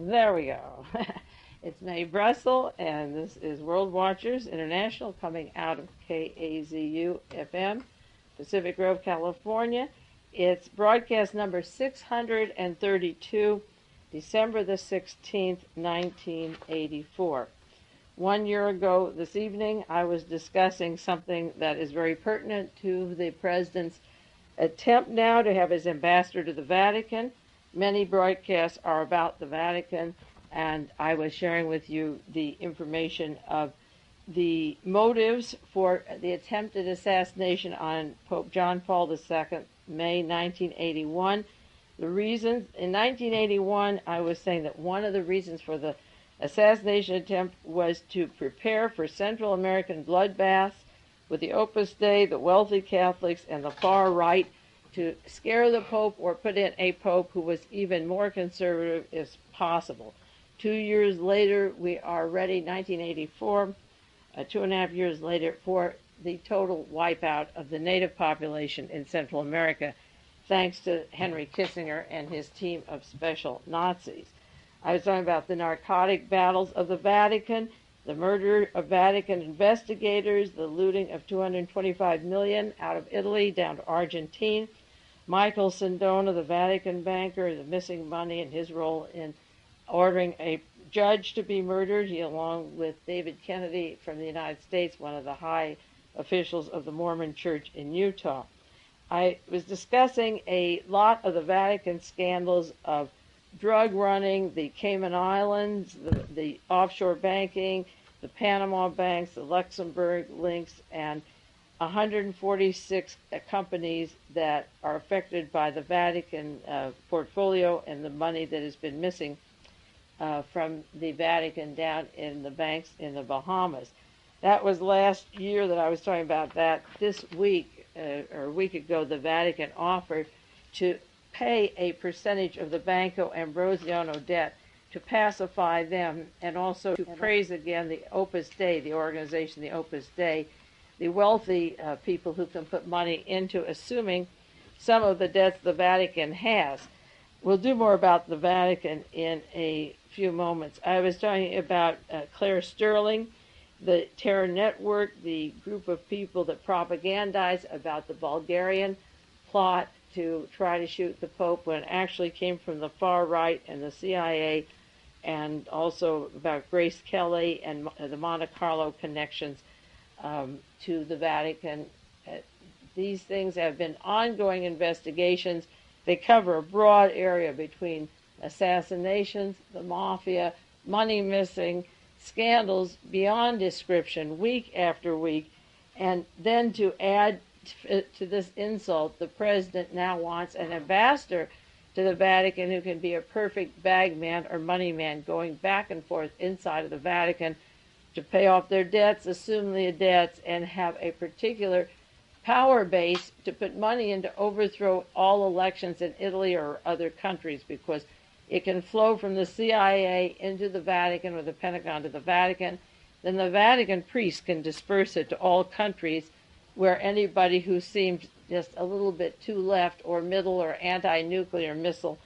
There we go. It's Mae Brussell, and this is World Watchers International coming out of KAZU FM, Pacific Grove, California. It's broadcast number 632, December the 16th, 1984. 1 year ago this evening, I was discussing something that is very pertinent to the President's attempt now to have his ambassador to the Vatican. Many broadcasts are about the Vatican, and I was sharing with you the information of the motives for the attempted assassination on Pope John Paul II, May 1981. The reasons, in 1981, I was saying that one of the reasons for the assassination attempt was to prepare for Central American bloodbaths with the Opus Dei, the wealthy Catholics, and the far right, to scare the Pope or put in a Pope who was even more conservative if possible. 2 years later, we are ready, 1984, 2.5 years later, for the total wipeout of the native population in Central America, thanks to Henry Kissinger and his team of special Nazis. I was talking about the narcotic battles of the Vatican, the murder of Vatican investigators, the looting of $225 million out of Italy down to Argentina, Michael Sindona, the Vatican banker, the missing money and his role in ordering a judge to be murdered. He, along with David Kennedy from the United States, one of the high officials of the Mormon Church in Utah. I was discussing a lot of the Vatican scandals of drug running, the Cayman Islands, the offshore banking, the Panama banks, the Luxembourg links, and 146 companies that are affected by the Vatican portfolio and the money that has been missing from the Vatican down in the banks in the Bahamas. That was last year that I was talking about that. This week, or a week ago, the Vatican offered to pay a percentage of the Banco Ambrosiano debt to pacify them, and also to praise again the Opus Dei, the organization, the Opus Dei, the wealthy people who can put money into assuming some of the debts the Vatican has. We'll do more about the Vatican in a few moments. I was talking about Claire Sterling, the terror network, the group of people that propagandize about the Bulgarian plot to try to shoot the Pope, when it actually came from the far right and the CIA, and also about Grace Kelly and the Monte Carlo connections to the Vatican. These things have been ongoing investigations. They cover a broad area between assassinations, the mafia, money missing, scandals beyond description, week after week. And then to add to this insult, the president now wants an ambassador to the Vatican who can be a perfect bagman or money man, going back and forth inside of the Vatican to pay off their debts, assume the debts, and have a particular power base to put money in to overthrow all elections in Italy or other countries, because it can flow from the CIA into the Vatican, or the Pentagon to the Vatican. Then the Vatican priests can disperse it to all countries where anybody who seems just a little bit too left or middle or anti-nuclear missile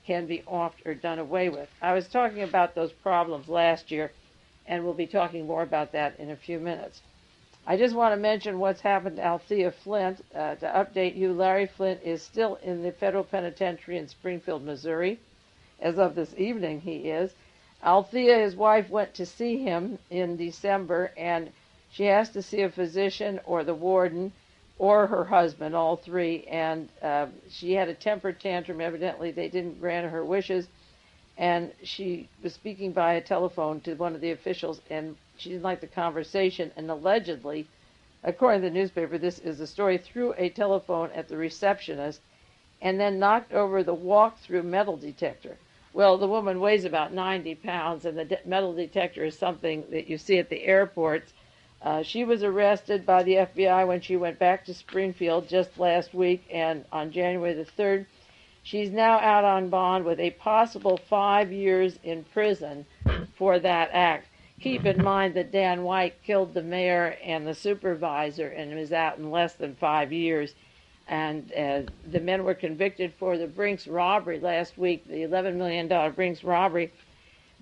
can be offed or done away with. I was talking about those problems last year, and we'll be talking more about that in a few minutes. I just want to mention what's happened to Althea Flint. To update you, Larry Flint is still in the federal penitentiary in Springfield, Missouri. As of this evening, he is. Althea, his wife, went to see him in December, and she has to see a physician or the warden or her husband, all three, and she had a temper tantrum. Evidently, they didn't grant her wishes, and she was speaking by a telephone to one of the officials, and she didn't like the conversation, and allegedly, according to the newspaper, this is the story, threw a telephone at the receptionist and then knocked over the walk-through metal detector. Well, the woman weighs about 90 pounds, and the metal detector is something that you see at the airports. She was arrested by the FBI when she went back to Springfield just last week, and on January the 3rd, she's now out on bond with a possible 5 years in prison for that act. Keep in mind that Dan White killed the mayor and the supervisor and was out in less than 5 years. And the men were convicted for the Brinks robbery last week, the $11 million Brinks robbery.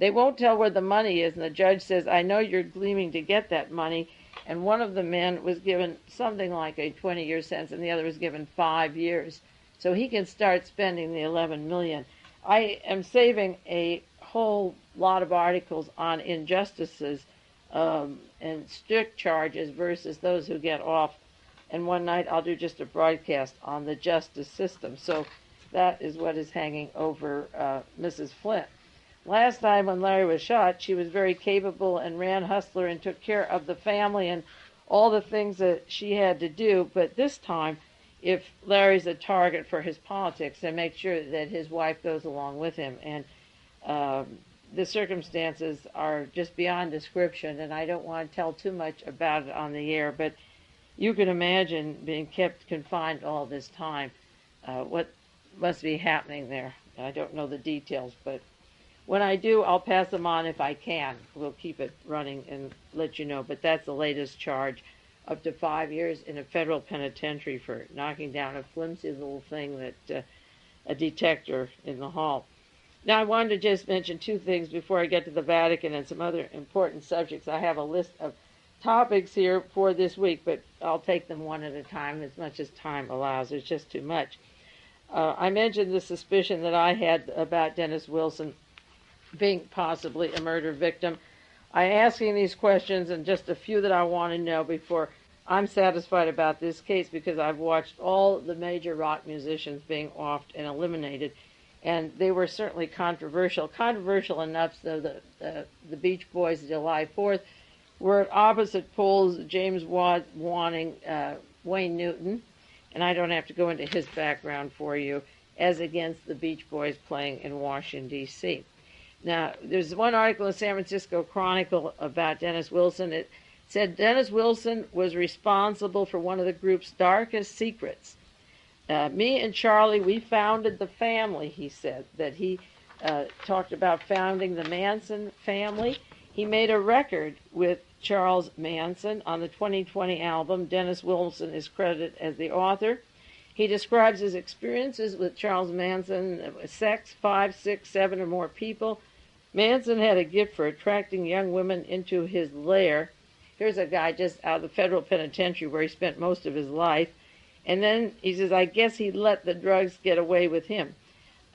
They won't tell where the money is, and the judge says, I know you're gleaming to get that money. And one of the men was given something like a 20-year sentence, and the other was given 5 years. So he can start spending the $11 million. I am saving a whole lot of articles on injustices and strict charges versus those who get off. And one night I'll do just a broadcast on the justice system. So that is what is hanging over Mrs. Flint. Last time when Larry was shot, she was very capable and ran hustler and took care of the family and all the things that she had to do. But this time, if Larry's a target for his politics, then make sure that his wife goes along with him. And the circumstances are just beyond description, and I don't want to tell too much about it on the air, but you can imagine being kept confined all this time. What must be happening there? I don't know the details, but when I do, I'll pass them on if I can. We'll keep it running and let you know. But that's the latest charge, up to 5 years in a federal penitentiary for knocking down a flimsy little thing that a detector in the hall. Now, I wanted to just mention two things before I get to the Vatican and some other important subjects. I have a list of topics here for this week, but I'll take them one at a time as much as time allows. There's just too much. I mentioned the suspicion that I had about Dennis Wilson being possibly a murder victim. I'm asking these questions and just a few that I want to know before I'm satisfied about this case, because I've watched all the major rock musicians being offed and eliminated, and they were certainly controversial. Controversial enough so that the Beach Boys, July 4th, were at opposite poles, James wanting Wayne Newton, and I don't have to go into his background for you, as against the Beach Boys playing in Washington, D.C. Now, there's one article in San Francisco Chronicle about Dennis Wilson. It said Dennis Wilson was responsible for one of the group's darkest secrets. Me and Charlie, we founded the family, he said. That he talked about founding the Manson family. He made a record with Charles Manson on the 2020 album. Dennis Wilson is credited as the author. He describes his experiences with Charles Manson, sex, 5, 6, 7 or more people. Manson had a gift for attracting young women into his lair. Here's a guy just out of the federal penitentiary where he spent most of his life. And then he says, I guess he let the drugs get away with him.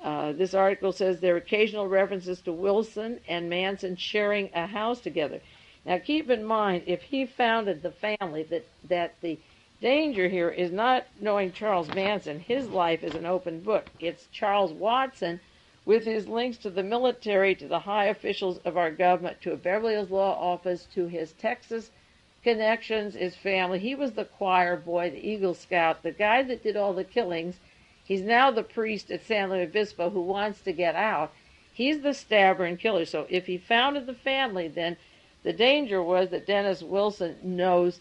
This article says there are occasional references to Wilson and Manson sharing a house together. Now keep in mind, if he founded the family, that the danger here is not knowing Charles Manson. His life is an open book. It's Charles Watson with his links to the military, to the high officials of our government, to a Beverly Hills law office, to his Texas connections, his family. He was the choir boy, the Eagle Scout, the guy that did all the killings. He's now the priest at San Luis Obispo who wants to get out. He's the stabber and killer. So if he founded the family, then the danger was that Dennis Wilson knows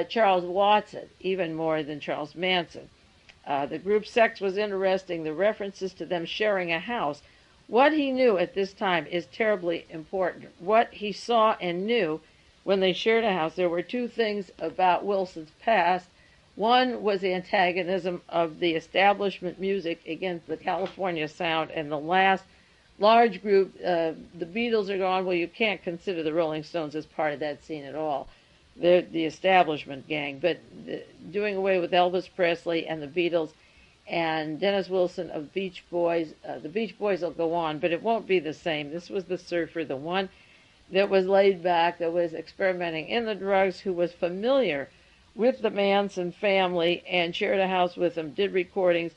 Charles Watson even more than Charles Manson. The group sex was interesting. The references to them sharing a house. What he knew at this time is terribly important. What he saw and knew when they shared a house, there were two things about Wilson's past. One was the antagonism of the establishment music against the California sound, and the last large group, the Beatles are gone. Well, you can't consider the Rolling Stones as part of that scene at all. They're the establishment gang, but doing away with Elvis Presley and the Beatles and Dennis Wilson of Beach Boys. The Beach Boys will go on, but it won't be the same. This was the surfer, the one that was laid back, that was experimenting in the drugs, who was familiar with the Manson family and shared a house with them, did recordings,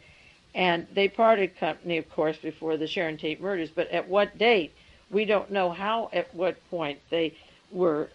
and they parted company, of course, before the Sharon Tate murders. But at what date? We don't know how, at what point they were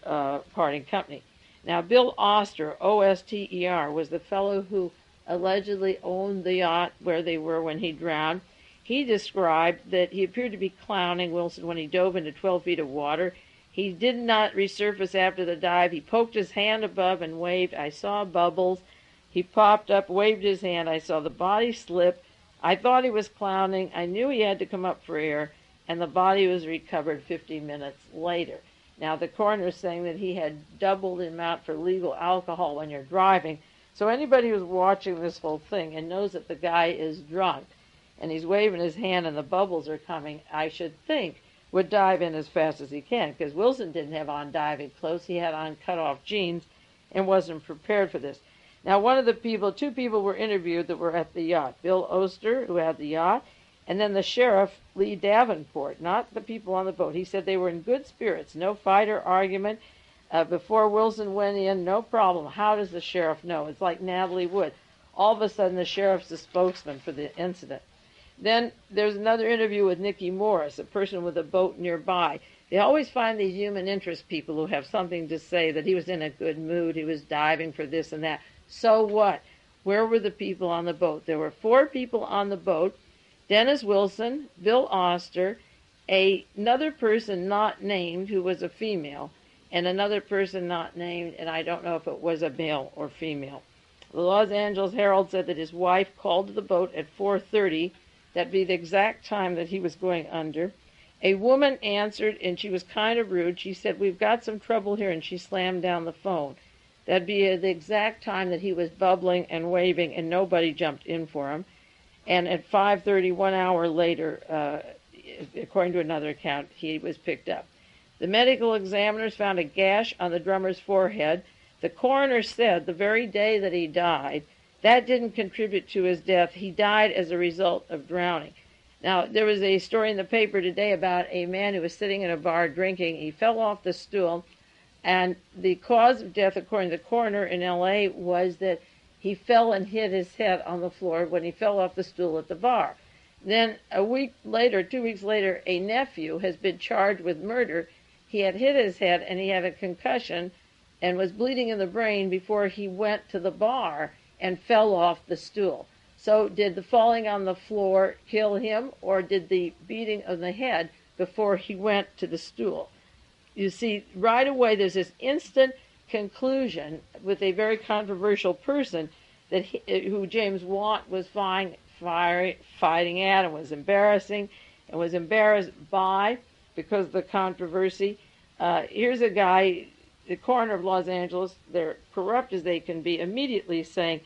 parting company. Now, Bill Oster, O-S-T-E-R, was the fellow who allegedly owned the yacht where they were when he drowned. He described that he appeared to be clowning Wilson when he dove into 12 feet of water. He did not resurface after the dive. He poked his hand above and waved. I saw bubbles. He popped up, waved his hand. I saw the body slip. I thought he was clowning. I knew he had to come up for air, and the body was recovered 50 minutes later. Now, the coroner is saying that he had doubled the amount for legal alcohol when you're driving. So anybody who's watching this whole thing and knows that the guy is drunk and he's waving his hand and the bubbles are coming, I should think would dive in as fast as he can, because Wilson didn't have on diving clothes. He had on cut-off jeans and wasn't prepared for this. Now, two people were interviewed that were at the yacht. Bill Oster, who had the yacht, and then the sheriff, Lee Davenport, not the people on the boat. He said they were in good spirits, no fight or argument. Before Wilson went in, no problem. How does the sheriff know? It's like Natalie Wood. All of a sudden, the sheriff's the spokesman for the incident. Then there's another interview with Nicky Morris, a person with a boat nearby. They always find these human interest people who have something to say, that he was in a good mood, he was diving for this and that. So what? Where were the people on the boat? There were 4 people on the boat: Dennis Wilson, Bill Oster, another person not named who was a female, and another person not named, and I don't know if it was a male or female. The Los Angeles Herald said that his wife called to the boat at 4:30. That'd be the exact time that he was going under. A woman answered, and she was kind of rude. She said, "We've got some trouble here," and she slammed down the phone. That'd be the exact time that he was bubbling and waving, and nobody jumped in for him. And at 5:30, 1 hour later, according to another account, he was picked up. The medical examiners found a gash on the drummer's forehead. The coroner said the very day that he died, that didn't contribute to his death. He died as a result of drowning. Now, there was a story in the paper today about a man who was sitting in a bar drinking. He fell off the stool, and the cause of death, according to the coroner in L.A., was that he fell and hit his head on the floor when he fell off the stool at the bar. Then 2 weeks later, a nephew has been charged with murder. He had hit his head, and he had a concussion and was bleeding in the brain before he went to the bar and fell off the stool. So did the falling on the floor kill him, or did the beating of the head before he went to the stool? You see, right away there's this instant conclusion with a very controversial person that who James Want was fighting at and was embarrassing and was embarrassed by because of the controversy. Here's a guy, the coroner of Los Angeles, they're corrupt as they can be, immediately saying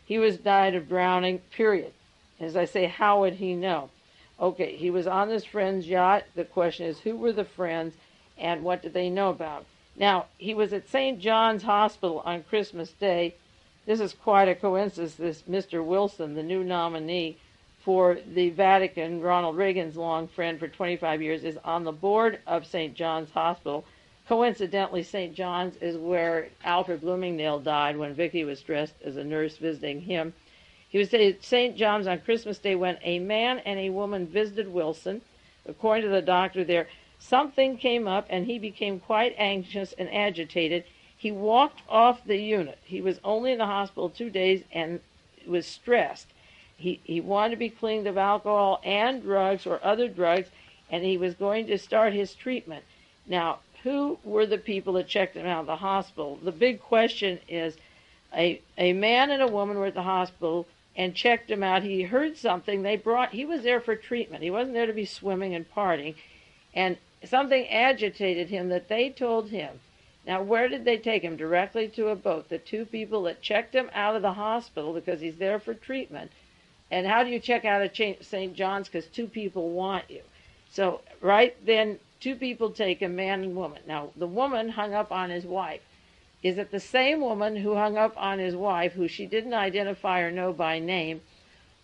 he died of drowning, period. As I say, how would he know? Okay, he was on his friend's yacht. The question is, who were the friends and what did they know about? Now, he was at St. John's Hospital on Christmas Day. This is quite a coincidence. This Mr. Wilson, the new nominee for the Vatican, Ronald Reagan's long friend for 25 years, is on the board of St. John's Hospital. Coincidentally, St. John's is where Alfred Bloomingdale died when Vicki was dressed as a nurse visiting him. He was at St. John's on Christmas Day when a man and a woman visited Wilson. According to the doctor there, something came up and he became quite anxious and agitated. He walked off the unit. He was only in the hospital 2 days and was stressed. He wanted to be cleaned of alcohol and drugs or other drugs, and he was going to start his treatment. Now, who were the people that checked him out of the hospital? The big question is, a man and a woman were at the hospital and checked him out. He heard something. He was there for treatment. He wasn't there to be swimming and partying. And something agitated him that they told him. Now, where did they take him? Directly to a boat. The 2 people that checked him out of the hospital because he's there for treatment. And how do you check out of St. John's? Because 2 people want you. So right then, 2 people take him, man and woman. Now, the woman hung up on his wife. Is it the same woman who hung up on his wife, who she didn't identify or know by name,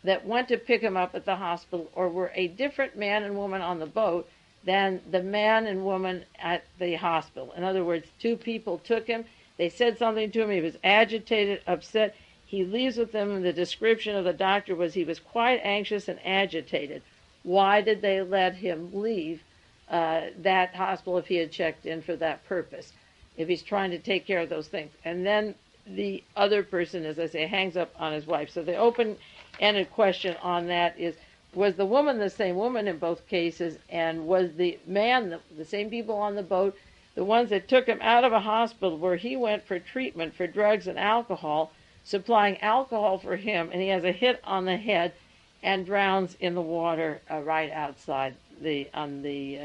that went to pick him up at the hospital, or were a different man and woman on the boat than the man and woman at the hospital? In other words, 2 people took him. They said something to him. He was agitated, upset. He leaves with them, and the description of the doctor was he was quite anxious and agitated. Why did they let him leave that hospital if he had checked in for that purpose, if he's trying to take care of those things? And then the other person, as I say, hangs up on his wife. So the open-ended question on that is, was the woman the same woman in both cases, and was the man the same people on the boat, the ones that took him out of a hospital where he went for treatment for drugs and alcohol, supplying alcohol for him, and he has a hit on the head and drowns in the water right outside on the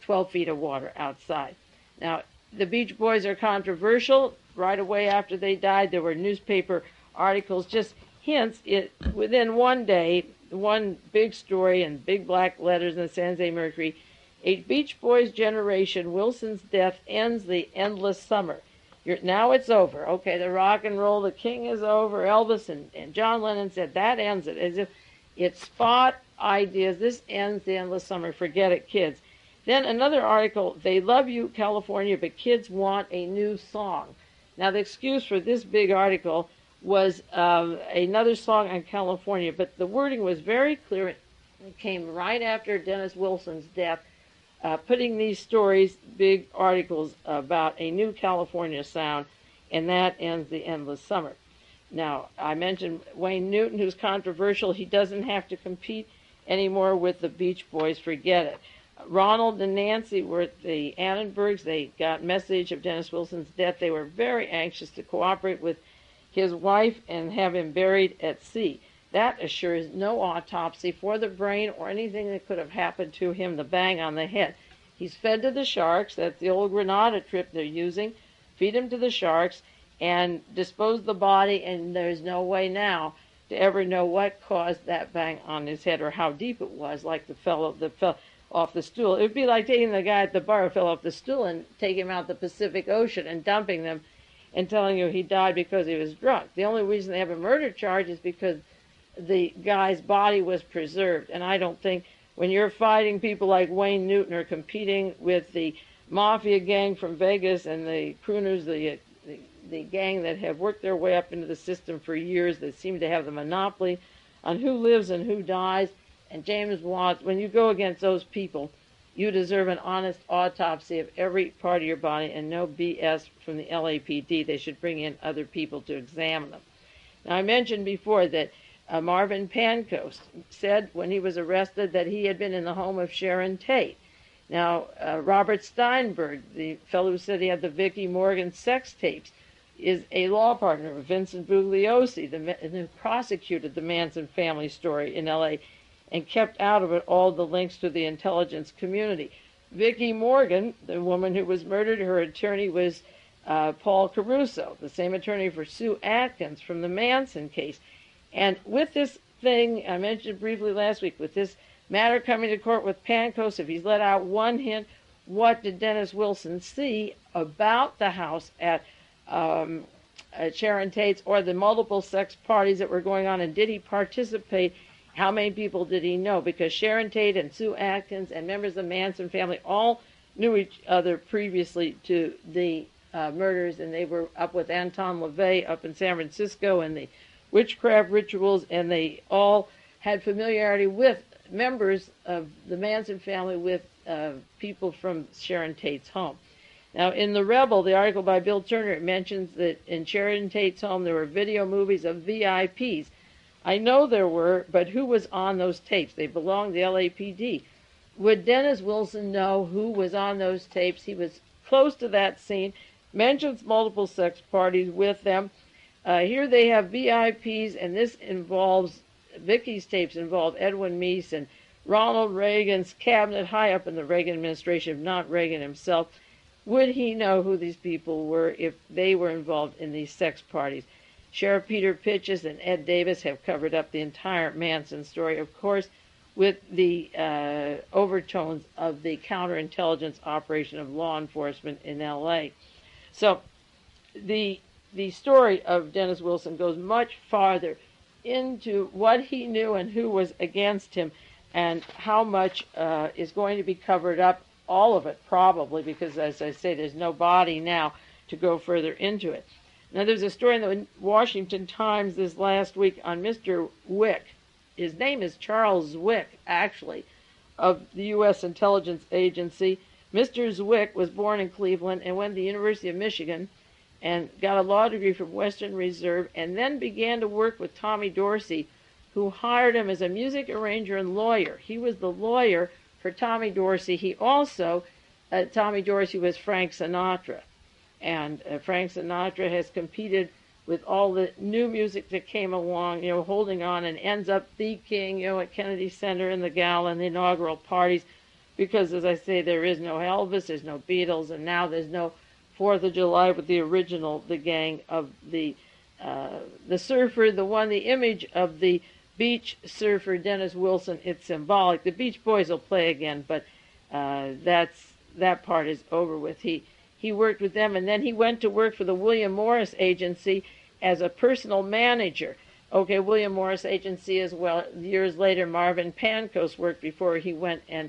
12 feet of water outside. Now, the Beach Boys are controversial. Right away after they died, there were newspaper articles, just hints. Within one day, one big story in big black letters in the San Jose Mercury, A Beach Boys generation, Wilson's death ends the endless summer. Now it's over. Okay, the rock and roll, the king is over. Elvis and John Lennon said that ends it. As if it's spot ideas. This ends the endless summer. Forget it, kids. Then another article, they love you, California, but kids want a new song. Now the excuse for this big article was another song on California, but the wording was very clear. It came right after Dennis Wilson's death, putting these stories, big articles about a new California sound, and that ends the endless summer. Now, I mentioned Wayne Newton, who's controversial. He doesn't have to compete anymore with the Beach Boys. Forget it. Ronald and Nancy were at the Annenbergs. They got message of Dennis Wilson's death. They were very anxious to cooperate with his wife and have him buried at sea. That assures no autopsy for the brain or anything that could have happened to him, the bang on the head. He's fed to the sharks. That's the old Granada trip they're using. Feed him to the sharks and dispose the body, and there's no way now to ever know what caused that bang on his head or how deep it was, like the fellow that fell off the stool. It would be like taking the guy at the bar who fell off the stool and taking him out the Pacific Ocean and dumping them and telling you he died because he was drunk. The only reason they have a murder charge is because the guy's body was preserved. And I don't think when you're fighting people like Wayne Newton or competing with the mafia gang from Vegas and the crooners, the gang that have worked their way up into the system for years, that seem to have the monopoly on who lives and who dies, and James Watts, when you go against those people, you deserve an honest autopsy of every part of your body and no BS from the LAPD. They should bring in other people to examine them. Now, I mentioned before that Marvin Pancoast said when he was arrested that he had been in the home of Sharon Tate. Now, Robert Steinberg, the fellow who said he had the Vicki Morgan sex tapes, is a law partner of Vincent Bugliosi, who prosecuted the Manson family story in L.A., and kept out of it all the links to the intelligence community. Vicki Morgan, the woman who was murdered, her attorney was Paul Caruso, the same attorney for Sue Atkins from the Manson case. And with this thing, I mentioned briefly last week, with this matter coming to court with Pancoast, if he's let out one hint, what did Dennis Wilson see about the house at Sharon Tate's or the multiple sex parties that were going on, and did he participate? How many people did he know? Because Sharon Tate and Sue Atkins and members of the Manson family all knew each other previously to the murders, and they were up with Anton LaVey up in San Francisco and the witchcraft rituals, and they all had familiarity with members of the Manson family, with people from Sharon Tate's home. Now, in The Rebel, the article by Bill Turner, it mentions that in Sharon Tate's home there were video movies of VIPs. I know there were, but who was on those tapes? They belonged to LAPD. Would Dennis Wilson know who was on those tapes? He was close to that scene, mentions multiple sex parties with them. Here they have VIPs, and this involves, Vicki's tapes involve Edwin Meese and Ronald Reagan's cabinet high up in the Reagan administration, if not Reagan himself. Would he know who these people were if they were involved in these sex parties? Sheriff Peter Pitches and Ed Davis have covered up the entire Manson story, of course, with the overtones of the counterintelligence operation of law enforcement in L.A. So the story of Dennis Wilson goes much farther into what he knew and who was against him, and how much is going to be covered up, all of it probably, because, as I say, there's no body now to go further into it. Now, there's a story in the Washington Times this last week on Mr. Wick. His name is Charles Zwick, actually, of the U.S. Intelligence Agency. Mr. Zwick was born in Cleveland and went to the University of Michigan and got a law degree from Western Reserve, and then began to work with Tommy Dorsey, who hired him as a music arranger and lawyer. He was the lawyer for Tommy Dorsey. He also, Tommy Dorsey was Frank Sinatra. And Frank Sinatra has competed with all the new music that came along, holding on, and ends up the king, at Kennedy Center and the gala and the inaugural parties, because, as I say, there is no Elvis, there's no Beatles, and now there's no 4th of July with the original, the gang of the surfer, the image of the beach surfer, Dennis Wilson. It's symbolic. The Beach Boys will play again, but that part is over with. He worked with them, and then he went to work for the William Morris Agency as a personal manager. Okay, William Morris Agency as well. Years later, Marvin Pancoast worked before he went and,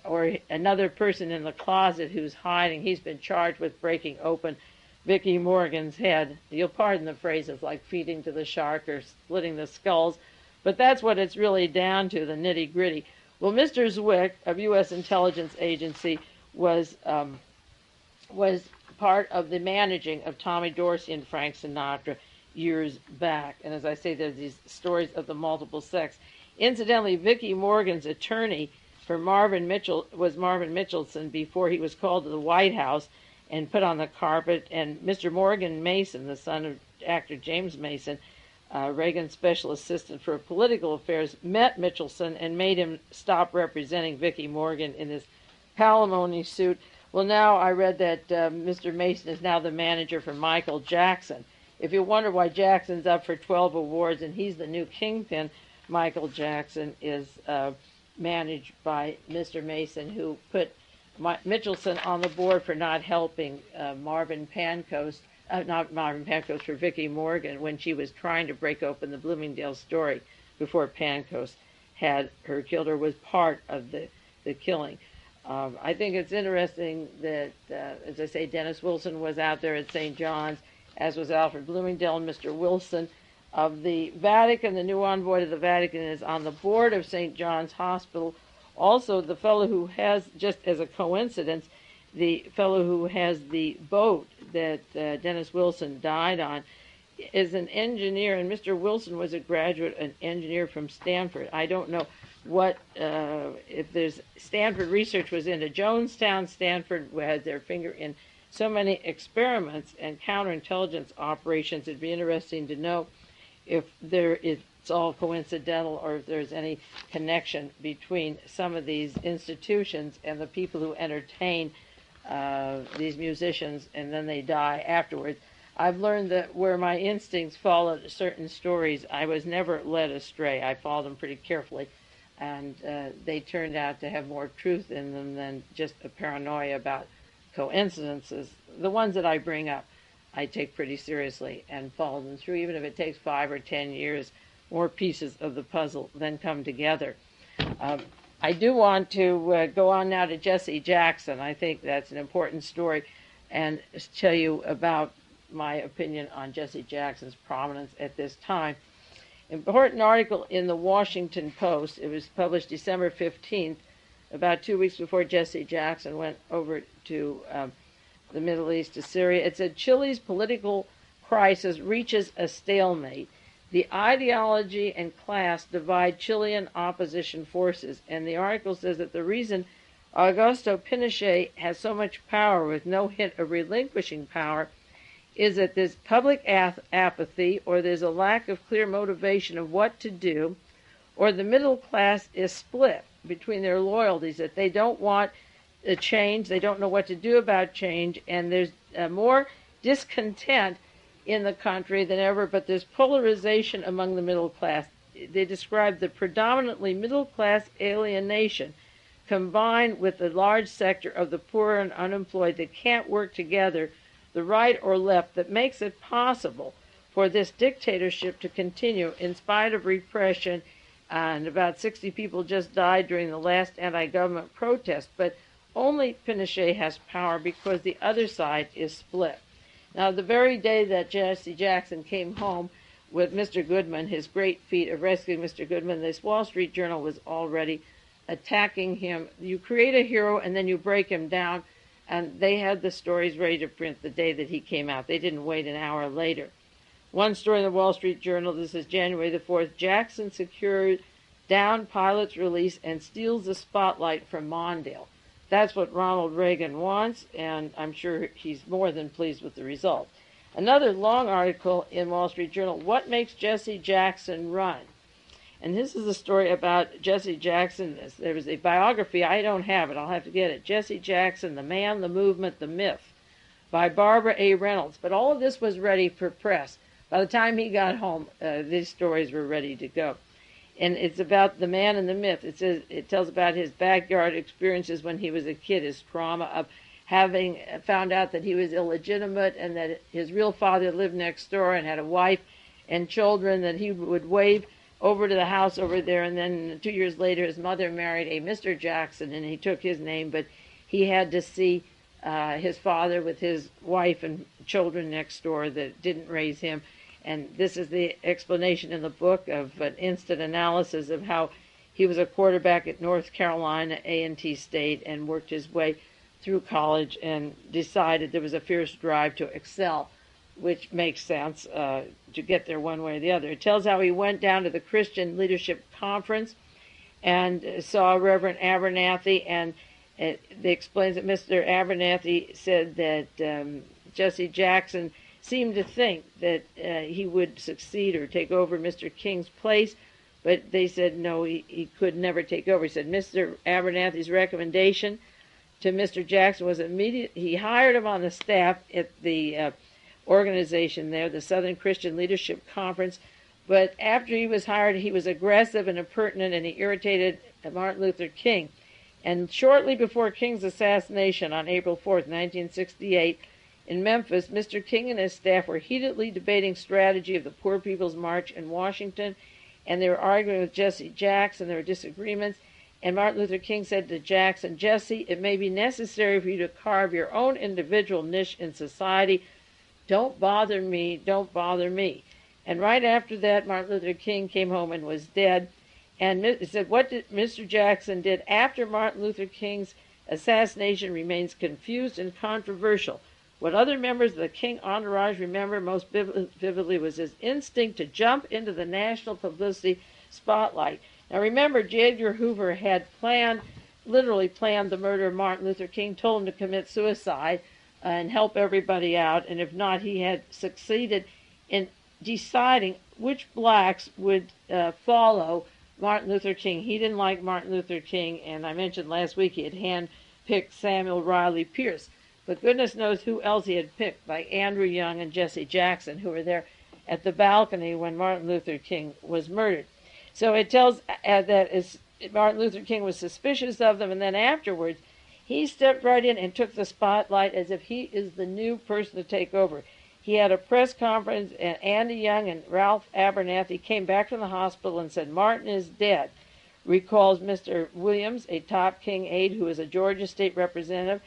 or another person in the closet who's hiding. He's been charged with breaking open Vicki Morgan's head. You'll pardon the phrases like feeding to the shark or splitting the skulls, but that's what it's really down to, the nitty-gritty. Well, Mr. Zwick of U.S. Intelligence Agency was part of the managing of Tommy Dorsey and Frank Sinatra years back. And as I say, there's these stories of the multiple sex. Incidentally, Vicki Morgan's attorney for Marvin Mitchelson before he was called to the White House and put on the carpet. And Mr. Morgan Mason, the son of actor James Mason, Reagan's special assistant for political affairs, met Mitchelson and made him stop representing Vicki Morgan in this palimony suit. Well, now I read that Mr. Mason is now the manager for Michael Jackson. If you wonder why Jackson's up for 12 awards and he's the new kingpin, Michael Jackson is managed by Mr. Mason, who put Mitchelson on the board for not helping Marvin Pancoast, for Vicki Morgan when she was trying to break open the Bloomingdale story before Pancoast had her killed or was part of the killing. I think it's interesting that, as I say, Dennis Wilson was out there at St. John's, as was Alfred Bloomingdale, and Mr. Wilson of the Vatican. The new envoy to the Vatican is on the board of St. John's Hospital. Also, the fellow who has, just as a coincidence, the fellow who has the boat that Dennis Wilson died on is an engineer, and Mr. Wilson was a graduate, an engineer from Stanford. I don't know what, if there's, Stanford research was into Jonestown. Stanford had their finger in so many experiments and counterintelligence operations. It'd be interesting to know if it's all coincidental or if there's any connection between some of these institutions and the people who entertain these musicians and then they die afterwards. I've learned that where my instincts follow certain stories, I was never led astray. I followed them pretty carefully, and they turned out to have more truth in them than just a paranoia about coincidences. The ones that I bring up, I take pretty seriously and follow them through, even if it takes 5 or 10 years. More pieces of the puzzle then come together. I do want to go on now to Jesse Jackson. I think that's an important story, and tell you about my opinion on Jesse Jackson's prominence at this time. Important article in the Washington Post. It was published December 15th, about 2 weeks before Jesse Jackson went over to the Middle East, to Syria. It said, Chile's political crisis reaches a stalemate. The ideology and class divide Chilean opposition forces. And the article says that the reason Augusto Pinochet has so much power with no hint of relinquishing power is that there's public apathy, or there's a lack of clear motivation of what to do, or the middle class is split between their loyalties, that they don't want a change, they don't know what to do about change, and there's more discontent in the country than ever, but there's polarization among the middle class. They describe the predominantly middle class alienation combined with the large sector of the poor and unemployed that can't work together, the right or left, that makes it possible for this dictatorship to continue in spite of repression. And about 60 people just died during the last anti-government protest, but only Pinochet has power because the other side is split. Now, the very day that Jesse Jackson came home with Mr. Goodman, his great feat of rescuing Mr. Goodman, this Wall Street Journal was already attacking him. You create a hero and then you break him down, and they had the stories ready to print the day that he came out. They didn't wait an hour later. One story in the Wall Street Journal, this is January the 4th, Jackson secured down pilot's release and steals the spotlight from Mondale. That's what Ronald Reagan wants, and I'm sure he's more than pleased with the result. Another long article in Wall Street Journal, what makes Jesse Jackson run? And this is a story about Jesse Jackson. There was a biography, I don't have it, I'll have to get it. Jesse Jackson, the Man, the Movement, the Myth, by Barbara A. Reynolds. But all of this was ready for press. By the time he got home, these stories were ready to go. And it's about the man and the myth. It tells about his backyard experiences when he was a kid, his trauma of having found out that he was illegitimate and that his real father lived next door and had a wife and children, that he would wave over to the house over there, and then 2 years later his mother married a Mr. Jackson and he took his name, but he had to see his father with his wife and children next door that didn't raise him. And this is the explanation in the book of an instant analysis of how he was a quarterback at North Carolina A&T State and worked his way through college and decided there was a fierce drive to excel, which makes sense to get there one way or the other. It tells how he went down to the Christian Leadership Conference and saw Reverend Abernathy, and it explains that Mr. Abernathy said that Jesse Jackson seemed to think that he would succeed or take over Mr. King's place, but they said no, he could never take over. He said Mr. Abernathy's recommendation to Mr. Jackson was immediate. He hired him on the staff at the organization there, the Southern Christian Leadership Conference, but after he was hired, he was aggressive and impertinent, and he irritated Martin Luther King. And shortly before King's assassination on April 4th, 1968, in Memphis, Mr. King and his staff were heatedly debating strategy of the Poor People's March in Washington, and they were arguing with Jesse Jackson. There were disagreements, and Martin Luther King said to Jackson, "Jesse, it may be necessary for you to carve your own individual niche in society. Don't bother me, don't bother me." And right after that, Martin Luther King came home and was dead. And he said, what did Mr. Jackson did after Martin Luther King's assassination remains confused and controversial. What other members of the King entourage remember most vividly was his instinct to jump into the national publicity spotlight. Now remember, J. Edgar Hoover had literally planned the murder of Martin Luther King, told him to commit suicide and help everybody out, and if not, he had succeeded in deciding which blacks would follow Martin Luther King. He didn't like Martin Luther King, and I mentioned last week he had handpicked Samuel Riley Pierce. But goodness knows who else he had picked, like Andrew Young and Jesse Jackson, who were there at the balcony when Martin Luther King was murdered. So it tells that Martin Luther King was suspicious of them, and then afterwards he stepped right in and took the spotlight as if he is the new person to take over. He had a press conference, and Andy Young and Ralph Abernathy came back from the hospital and said, "Martin is dead," recalls Mr. Williams, a top King aide who is a Georgia state representative.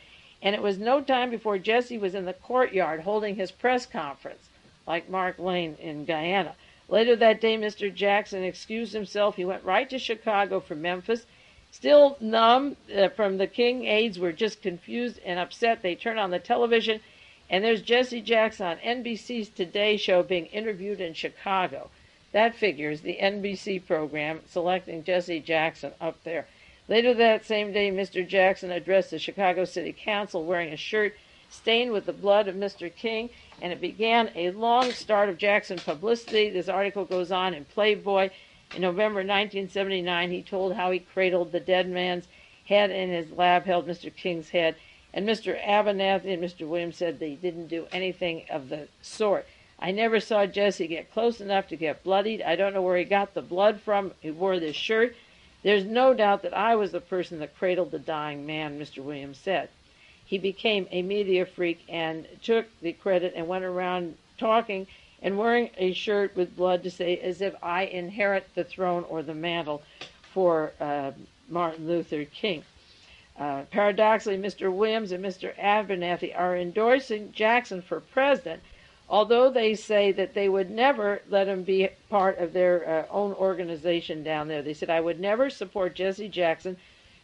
And it was no time before Jesse was in the courtyard holding his press conference, like Mark Lane in Guyana. Later that day, Mr. Jackson excused himself. He went right to Chicago from Memphis. Still numb from the King aides were just confused and upset. They turned on the television, and there's Jesse Jackson on NBC's Today show being interviewed in Chicago. That figures, the NBC program selecting Jesse Jackson up there. Later that same day, Mr. Jackson addressed the Chicago City Council wearing a shirt stained with the blood of Mr. King, and it began a long start of Jackson publicity. This article goes on in Playboy. In November 1979, he told how he cradled the dead man's head in his lap, held Mr. King's head, and Mr. Abernathy and Mr. Williams said they didn't do anything of the sort. "I never saw Jesse get close enough to get bloodied. I don't know where he got the blood from. He wore this shirt. There's no doubt that I was the person that cradled the dying man," Mr. Williams said. He became a media freak and took the credit and went around talking and wearing a shirt with blood to say as if I inherit the throne or the mantle for Martin Luther King. Paradoxically, Mr. Williams and Mr. Abernathy are endorsing Jackson for president, although they say that they would never let him be part of their own organization down there. They said, "I would never support Jesse Jackson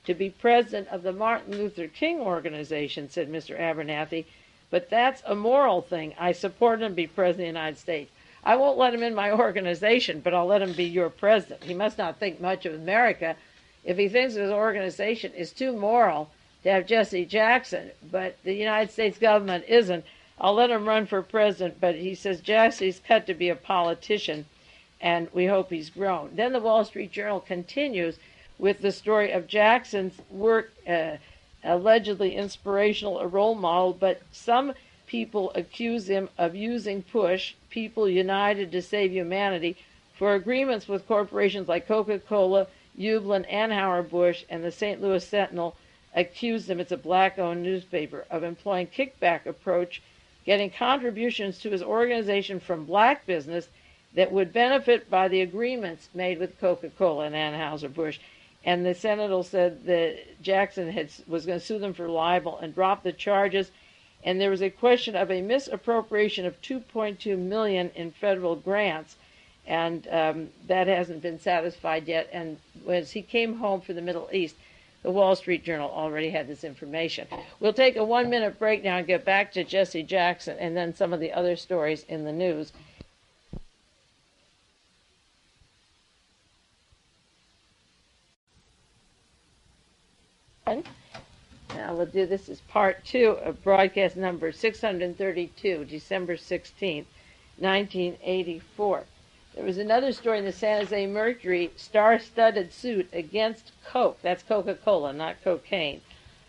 to be president of the Martin Luther King organization," said Mr. Abernathy, "but that's a moral thing. I support him to be president of the United States. I won't let him in my organization, but I'll let him be your president. He must not think much of America if he thinks his organization is too moral to have Jesse Jackson, but the United States government isn't. I'll let him run for president," but he says Jesse's cut to be a politician, and we hope he's grown. Then the Wall Street Journal continues with the story of Jackson's work, allegedly inspirational, a role model, but some people accuse him of using PUSH, People United to Save Humanity, for agreements with corporations like Coca-Cola, Ublin, Anheuser-Busch, and the St. Louis Sentinel accused them, it's a black-owned newspaper, of employing kickback approach, getting contributions to his organization from black business that would benefit by the agreements made with Coca-Cola and Anheuser-Busch. And the Sentinel said that Jackson was going to sue them for libel and drop the charges. And there was a question of a misappropriation of $2.2 million in federal grants, and that hasn't been satisfied yet. And as he came home from the Middle East, the Wall Street Journal already had this information. We'll take a 1-minute break now and get back to Jesse Jackson and then some of the other stories in the news. Now we'll do, this is part 2 of broadcast number 632, December 16th, 1984. There was another story in the San Jose Mercury, star-studded suit against Coke, that's Coca-Cola, not cocaine,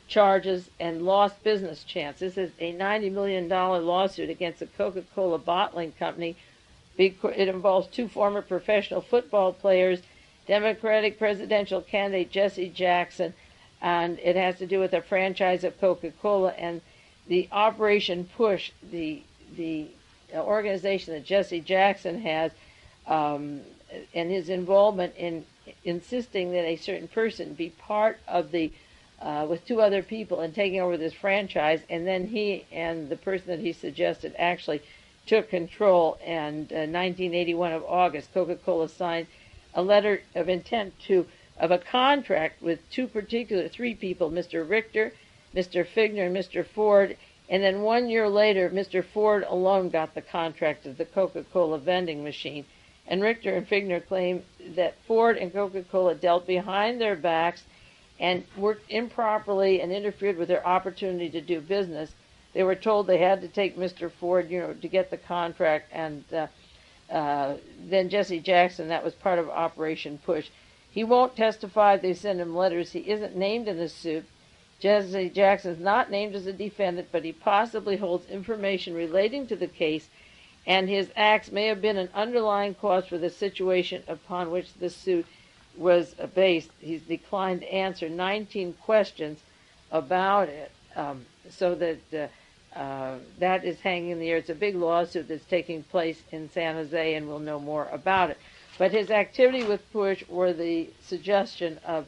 charges and lost business chance. This is a $90 million lawsuit against the Coca-Cola bottling company. It involves 2 former professional football players, Democratic presidential candidate Jesse Jackson, and it has to do with a franchise of Coca-Cola and the Operation Push, the organization that Jesse Jackson has, and his involvement in insisting that a certain person be part of the, with 2 other people, and taking over this franchise, and then he and the person that he suggested actually took control. And 1981 of August, Coca-Cola signed a letter of intent of a contract with 3 people, Mr. Richter, Mr. Figner, and Mr. Ford, and then 1 year later, Mr. Ford alone got the contract of the Coca-Cola vending machine. And Richter and Figner claim that Ford and Coca-Cola dealt behind their backs and worked improperly and interfered with their opportunity to do business. They were told they had to take Mr. Ford, to get the contract, and then Jesse Jackson, that was part of Operation Push. He won't testify. They send him letters. He isn't named in the suit. Jesse Jackson's not named as a defendant, but he possibly holds information relating to the case, and his acts may have been an underlying cause for the situation upon which the suit was based. He's declined to answer 19 questions about it, so that that is hanging in the air. It's a big lawsuit that's taking place in San Jose, and we'll know more about it. But his activity with Push were the suggestion of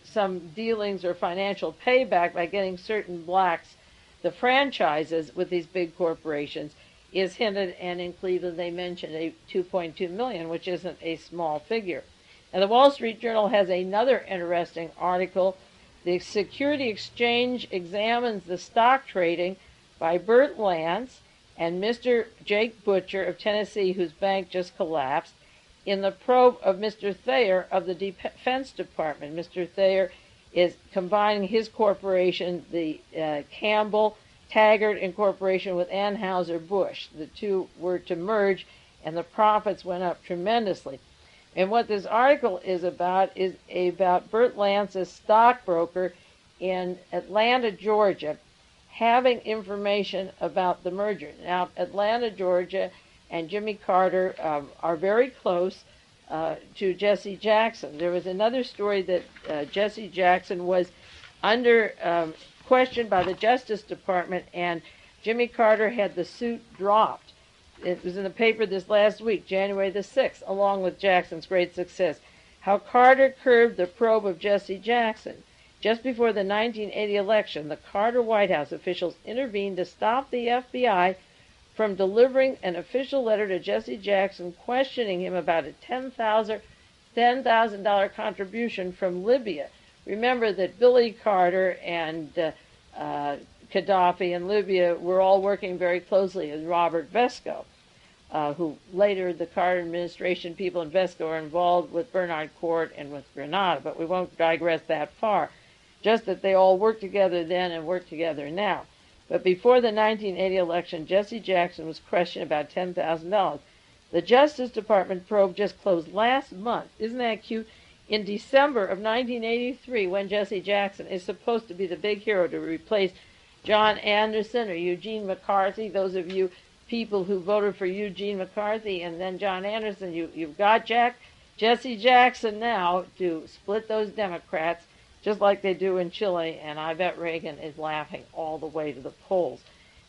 some dealings or financial payback by getting certain blacks the franchises with these big corporations is hinted, and in Cleveland they mentioned a $2.2 million, which isn't a small figure. Now the Wall Street Journal has another interesting article. The Security Exchange examines the stock trading by Burt Lance and Mr. Jake Butcher of Tennessee, whose bank just collapsed, in the probe of Mr. Thayer of the Defense Department. Mr. Thayer is combining his corporation, the Campbell Taggart Incorporation, with Anheuser-Busch. The 2 were to merge, and the profits went up tremendously. And what this article is about Burt Lance's stockbroker in Atlanta, Georgia, having information about the merger. Now, Atlanta, Georgia, and Jimmy Carter are very close to Jesse Jackson. There was another story that Jesse Jackson was under question by the Justice Department, and Jimmy Carter had the suit dropped. It was in the paper this last week, January the 6th, along with Jackson's great success. How Carter curbed the probe of Jesse Jackson. Just before the 1980 election, the Carter White House officials intervened to stop the FBI from delivering an official letter to Jesse Jackson questioning him about a $10,000 contribution from Libya. Remember that Billy Carter and Gaddafi in Libya were all working very closely with Robert Vesco, who later the Carter administration people in Vesco are involved with Bernard Court and with Grenada, but we won't digress that far. Just that they all worked together then and work together now. But before the 1980 election, Jesse Jackson was questioned about $10,000. The Justice Department probe just closed last month. Isn't that cute? In December of 1983, when Jesse Jackson is supposed to be the big hero to replace John Anderson or Eugene McCarthy. Those of you people who voted for Eugene McCarthy and then John Anderson. You've got Jesse Jackson now to split those Democrats, just like they do in Chile, and I bet Reagan is laughing all the way to the polls.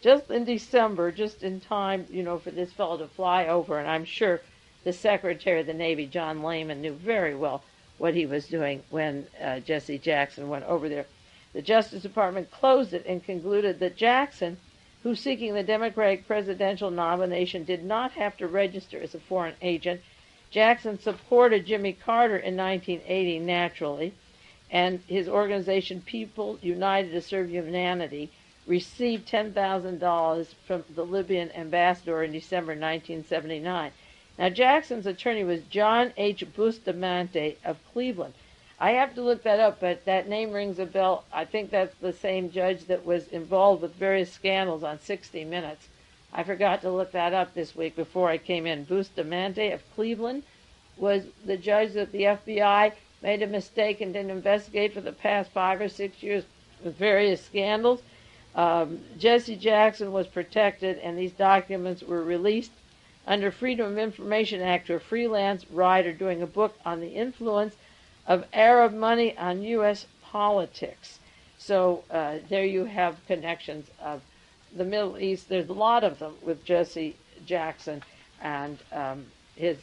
Just in December, just in time, for this fellow to fly over, and I'm sure the Secretary of the Navy, John Lehman, knew very well what he was doing when Jesse Jackson went over there. The Justice Department closed it and concluded that Jackson, who's seeking the Democratic presidential nomination, did not have to register as a foreign agent. Jackson supported Jimmy Carter in 1980 naturally, and his organization People United to Serve Humanity received $10,000 from the Libyan ambassador in December 1979. Now, Jackson's attorney was John H. Bustamante of Cleveland. I have to look that up, but that name rings a bell. I think that's the same judge that was involved with various scandals on 60 Minutes. I forgot to look that up this week before I came in. Bustamante of Cleveland was the judge that the FBI made a mistake and didn't investigate for the past 5 or 6 years with various scandals. Jesse Jackson was protected, and these documents were released under Freedom of Information Act to a freelance writer doing a book on the influence of Arab money on U.S. politics. So there you have connections of the Middle East. There's a lot of them with Jesse Jackson and his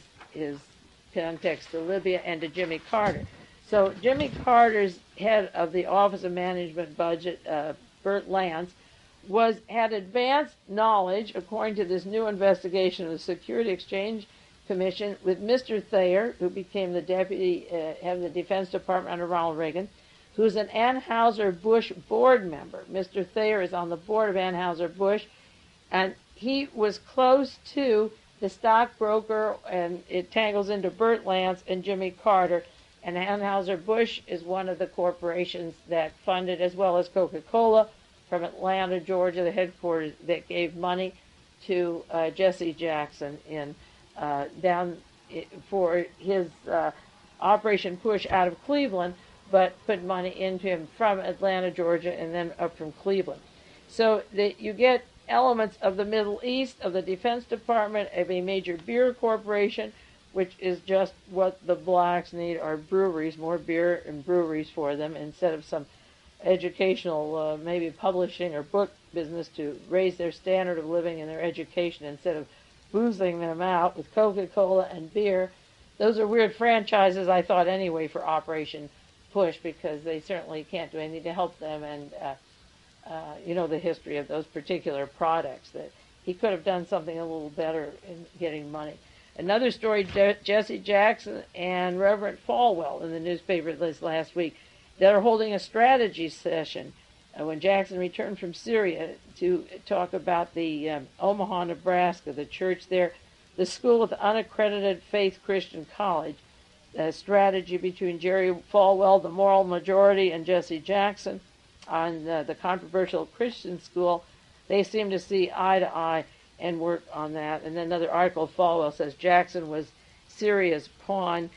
context to Libya and to Jimmy Carter. So Jimmy Carter's head of the Office of Management Budget, Burt had advanced knowledge, according to this new investigation of the Security Exchange Commission, with Mr. Thayer, who became the deputy head of the Defense Department under Ronald Reagan, who's an Anheuser-Busch board member. Mr. Thayer is on the board of Anheuser-Busch, and he was close to the stockbroker, and it tangles into Burt Lance and Jimmy Carter. And Anheuser-Busch is one of the corporations that funded, as well as Coca-Cola, from Atlanta, Georgia, the headquarters, that gave money to Jesse Jackson for his Operation Push out of Cleveland, but put money into him from Atlanta, Georgia, and then up from Cleveland. So that you get elements of the Middle East, of the Defense Department, of a major beer corporation, which is just what the blacks need, are breweries, more beer and breweries for them, instead of some educational, maybe publishing or book business to raise their standard of living and their education instead of boozing them out with Coca-Cola and beer. Those are weird franchises, I thought, anyway, for Operation Push, because they certainly can't do anything to help them, and the history of those particular products, that he could have done something a little better in getting money. Another story, Jesse Jackson and Reverend Falwell in the newspaper this last week, that are holding a strategy session when Jackson returned from Syria to talk about the Omaha, Nebraska, the church there, the school with the unaccredited Faith Christian College, a strategy between Jerry Falwell, the moral majority, and Jesse Jackson on the controversial Christian school. They seem to see eye to eye and work on that. And then another article, Falwell says Jackson was Syria's pawn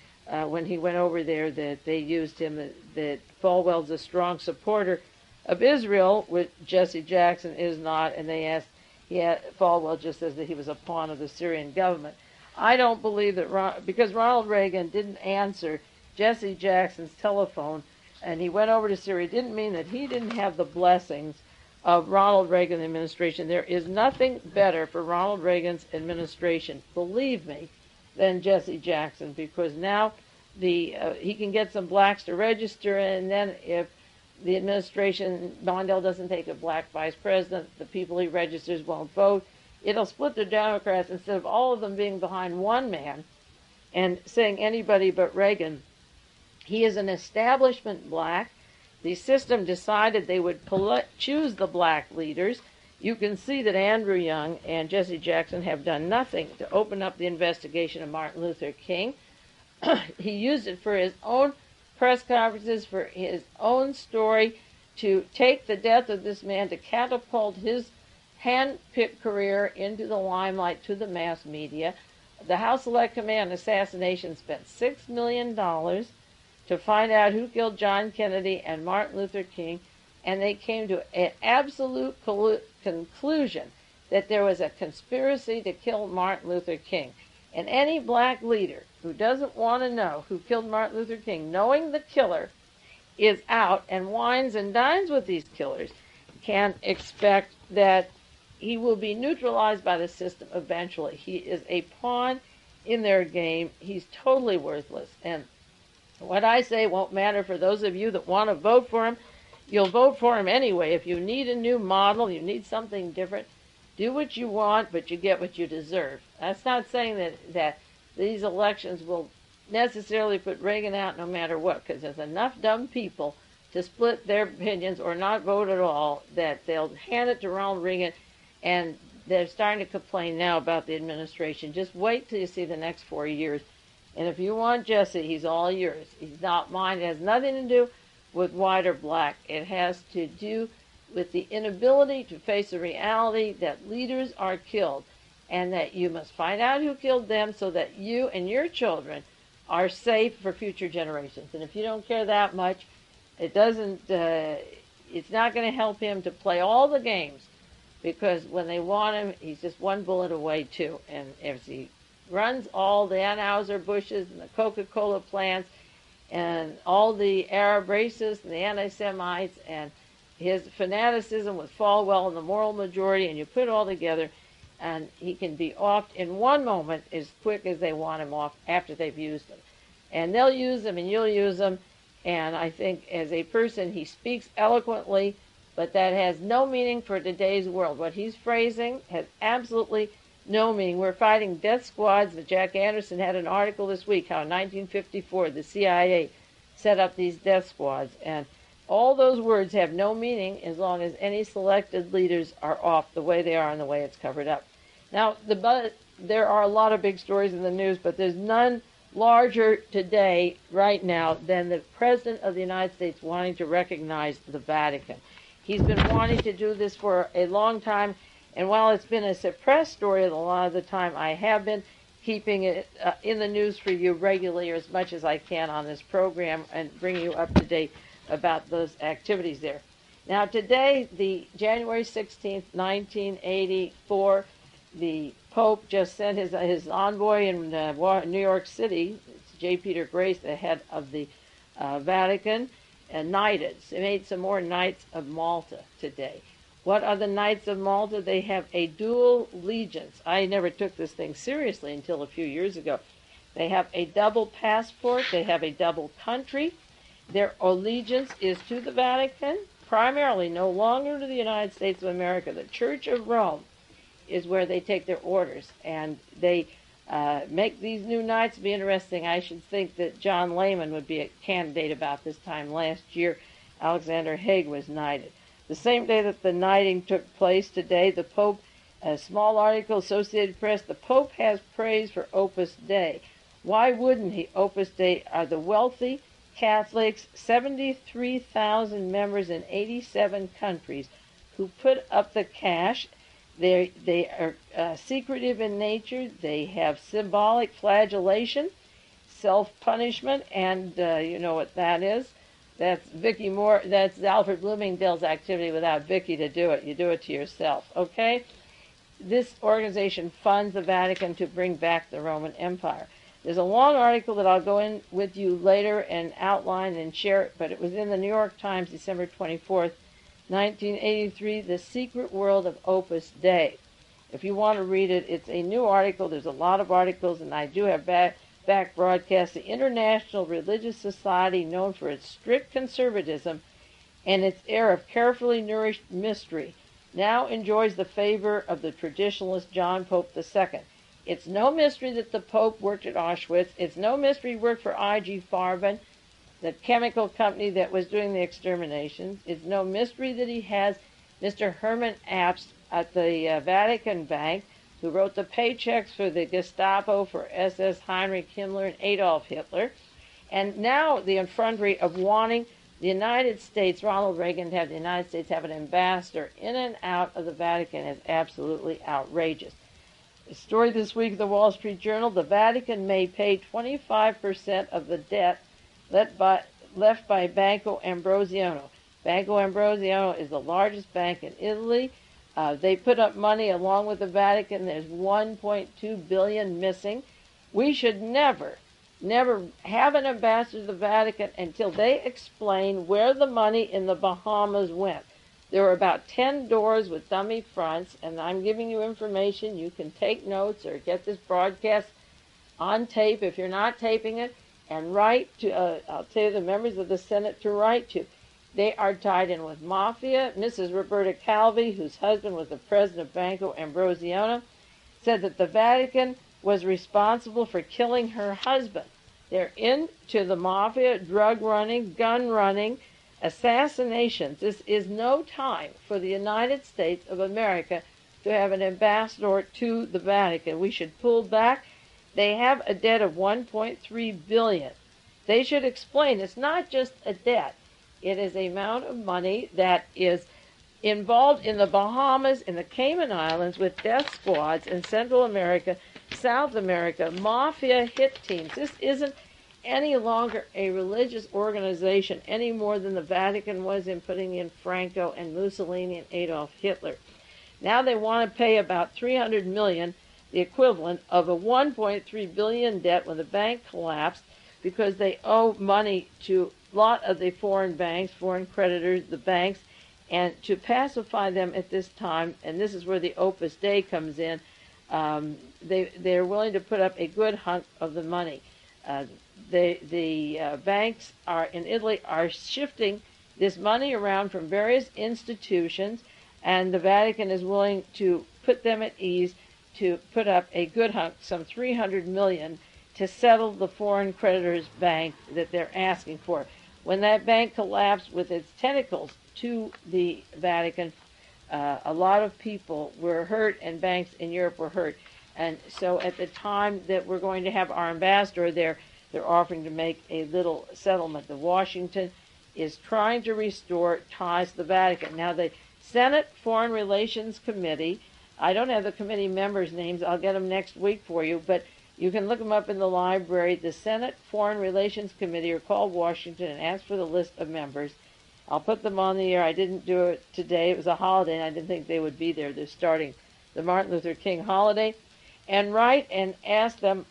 when he went over there, that they used him, that Falwell's a strong supporter of Israel, which Jesse Jackson is not, and they asked, Falwell just says that he was a pawn of the Syrian government. I don't believe that, because Ronald Reagan didn't answer Jesse Jackson's telephone, and he went over to Syria, didn't mean that he didn't have the blessings of Ronald Reagan administration. There is nothing better for Ronald Reagan's administration, believe me, than Jesse Jackson, because now he can get some blacks to register, and then if the administration, Mondale doesn't take a black vice president, the people he registers won't vote. It'll split the Democrats instead of all of them being behind one man and saying anybody but Reagan. He is an establishment black. The system decided they would choose the black leaders. You can see that Andrew Young and Jesse Jackson have done nothing to open up the investigation of Martin Luther King. He used it for his own press conferences, for his own story, to take the death of this man, to catapult his hand-picked career into the limelight to the mass media. The House Select Committee on Assassination spent $6 million to find out who killed John Kennedy and Martin Luther King, and they came to an absolute conclusion that there was a conspiracy to kill Martin Luther King. And any black leader who doesn't want to know who killed Martin Luther King, knowing the killer is out and wines and dines with these killers, can expect that he will be neutralized by the system eventually. He is a pawn in their game. He's totally worthless. And what I say won't matter for those of you that want to vote for him. You'll vote for him anyway. If you need a new model, you need something different, do what you want, but you get what you deserve. That's not saying that these elections will necessarily put Reagan out no matter what, because there's enough dumb people to split their opinions or not vote at all that they'll hand it to Ronald Reagan, and they're starting to complain now about the administration. Just wait till you see the next 4 years. And if you want Jesse, he's all yours. He's not mine. It has nothing to do with white or black. It has to do with the inability to face the reality that leaders are killed, and that you must find out who killed them so that you and your children are safe for future generations. And if you don't care that much, it doesn't. It's not going to help him to play all the games, because when they want him, he's just one bullet away too. And if he runs all the Anheuser-Busches and the Coca-Cola plants and all the Arab racists and the anti-Semites, and his fanaticism with Falwell and the moral majority, and you put it all together, and he can be off in one moment as quick as they want him off after they've used him. And they'll use him and you'll use him. And I think as a person, he speaks eloquently, but that has no meaning for today's world. What he's phrasing has absolutely no meaning. We're fighting death squads. Jack Anderson had an article this week how in 1954 the CIA set up these death squads. And all those words have no meaning as long as any selected leaders are off the way they are and the way it's covered up. Now, there are a lot of big stories in the news, but there's none larger today, right now, than the President of the United States wanting to recognize the Vatican. He's been wanting to do this for a long time, and while it's been a suppressed story a lot of the time, I have been keeping it in the news for you regularly, or as much as I can on this program, and bringing you up to date about those activities there. Now today, the January 16th, 1984, the Pope just sent his envoy in New York City, it's J. Peter Grace, the head of the Vatican, knighted. They made some more Knights of Malta today. What are the Knights of Malta? They have a dual allegiance. I never took this thing seriously until a few years ago. They have a double passport. They have a double country. Their allegiance is to the Vatican, primarily, no longer to the United States of America. The Church of Rome is where they take their orders, and they make these new knights be interesting. I should think that John Lehman would be a candidate about this time last year. Alexander Haig was knighted. The same day that the knighting took place today, the Pope, a small article, Associated Press, the Pope has praise for Opus Dei. Why wouldn't he? Opus Dei are the wealthy Catholics, 73,000 members in 87 countries, who put up the cash. They are secretive in nature. They have symbolic flagellation, self-punishment, and you know what that is. That's Vicki Moore. That's Alfred Bloomingdale's activity without Vicki to do it. You do it to yourself, okay? This organization funds the Vatican to bring back the Roman Empire. There's a long article that I'll go in with you later and outline and share it, but it was in the New York Times, December 24th, 1983, The Secret World of Opus Dei. If you want to read it, it's a new article. There's a lot of articles, and I do have back broadcasts. The International Religious Society, known for its strict conservatism and its air of carefully nourished mystery, now enjoys the favor of the traditionalist John Pope II. It's no mystery that the Pope worked at Auschwitz. It's no mystery he worked for I.G. Farben, the chemical company that was doing the exterminations. It's no mystery that he has Mr. Herman Apst at the Vatican Bank, who wrote the paychecks for the Gestapo, for SS Heinrich Himmler and Adolf Hitler. And now the effrontery of wanting the United States, Ronald Reagan, to have the United States have an ambassador in and out of the Vatican is absolutely outrageous. A story this week in the Wall Street Journal, the Vatican may pay 25% of the debt left by Banco Ambrosiano. Banco Ambrosiano is the largest bank in Italy. They put up money along with the Vatican. There's 1.2 billion missing. We should never have an ambassador to the Vatican until they explain where the money in the Bahamas went. There were about 10 doors with dummy fronts, and I'm giving you information. You can take notes or get this broadcast on tape if you're not taping it, and write to, I'll tell you the members of the Senate to write to. They are tied in with mafia. Mrs. Roberta Calvi, whose husband was the president of Banco Ambrosiano, said that the Vatican was responsible for killing her husband. They're into the mafia, drug running, gun running, assassinations. This is no time for the United States of America to have an ambassador to the Vatican. We should pull back. They have a debt of $1.3 billion. They should explain it's not just a debt. It is a amount of money that is involved in the Bahamas, in the Cayman Islands, with death squads in Central America, South America, mafia hit teams. This isn't any longer a religious organization any more than the Vatican was in putting in Franco and Mussolini and Adolf Hitler. Now they want to pay about $300 million, the equivalent of a $1.3 billion debt when the bank collapsed, because they owe money to a lot of the foreign banks, foreign creditors, the banks, and to pacify them at this time, and this is where the Opus Dei comes in, they're willing to put up a good hunk of the money. The banks in Italy are shifting this money around from various institutions, and the Vatican is willing to put them at ease to put up a good hunk, some $300 million, to settle the foreign creditors' bank that they're asking for. When that bank collapsed with its tentacles to the Vatican, a lot of people were hurt, and banks in Europe were hurt. And so at the time that we're going to have our ambassador there, they're offering to make a little settlement. The Washington is trying to restore ties to the Vatican. Now, the Senate Foreign Relations Committee, I don't have the committee members' names. I'll get them next week for you, but you can look them up in the library. The Senate Foreign Relations Committee are called Washington and ask for the list of members. I'll put them on the air. I didn't do it today. It was a holiday, and I didn't think they would be there. They're starting the Martin Luther King holiday. And write and ask them